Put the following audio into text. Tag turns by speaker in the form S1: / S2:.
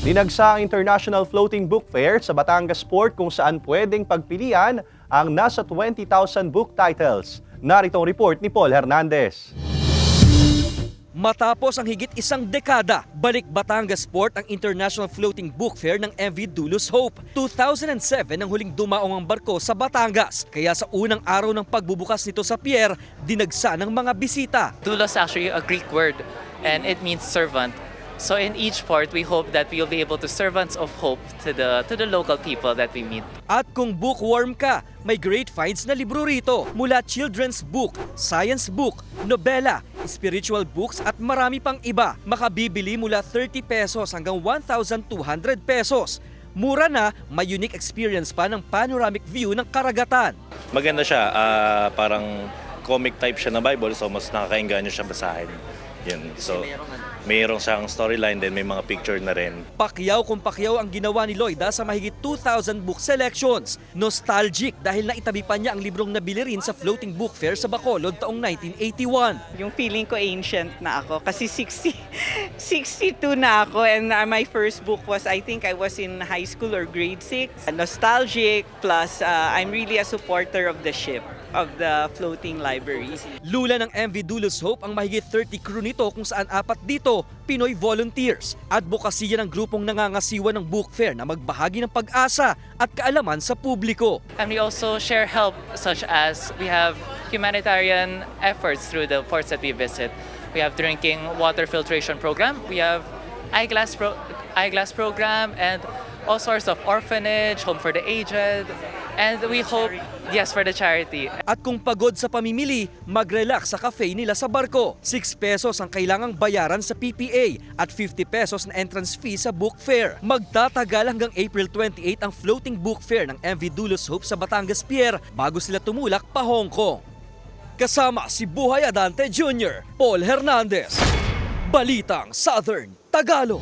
S1: Dinagsa ang International Floating Book Fair sa Batangas Port kung saan pwedeng pagpilian ang nasa 20,000 book titles. Narito ang report ni Paul Hernandez.
S2: Matapos ang higit isang dekada, balik Batangas Port ang International Floating Book Fair ng MV Dulos Hope. 2007 ang huling dumaong ang barko sa Batangas. Kaya sa unang araw ng pagbubukas nito sa pier, dinagsa ng mga bisita.
S3: Doulos is actually a Greek word and it means servant. So in each port, we hope that we will be able to servants of hope to the local people that we meet.
S2: At kung bookworm ka, may great finds na libro rito. Mula children's book, science book, nobela, spiritual books at marami pang iba. Makabibili mula 30 pesos hanggang 1,200 pesos. Mura na, may unique experience pa ng panoramic view ng karagatan.
S4: Maganda siya, parang comic type siya na Bible, so mas nakakainganyo siya basahin. Yun. So, mayroong siyang storyline, then may mga picture na rin.
S2: Pakyaw kung pakyaw ang ginawa ni Lloyd sa mahigit 2,000 book selections. Nostalgic dahil naitabi pa niya ang librong nabili rin sa Floating Book Fair sa Bacolod taong 1981.
S5: Yung feeling ko ancient na ako kasi 62 na ako and my first book was, I think I was in high school or grade 6. Nostalgic plus I'm really a supporter of the ship, of the floating library.
S2: Lula ng MV Dulos Hope ang mahigit 30 crew nito kung saan apat dito Pinoy volunteers. Advokasya ng grupong nangangasiwa ng book fair na magbahagi ng pag-asa at kaalaman sa publiko.
S3: And we also share help such as we have humanitarian efforts through the ports that we visit. We have drinking water filtration program, we have eyeglass program, and all sorts of orphanage, home for the aged, and we hope, yes, for the charity.
S2: At kung pagod sa pamimili, mag-relax sa cafe nila sa barko. 6 pesos ang kailangang bayaran sa PPA at 50 pesos na entrance fee sa book fair. Magtatagal hanggang April 28 ang floating book fair ng MV Dulos Hope sa Batangas Pier bago sila tumulak pa Hong Kong. Kasama si Buhay Adante Jr., Paul Hernandez, Balitang Southern Tagalog.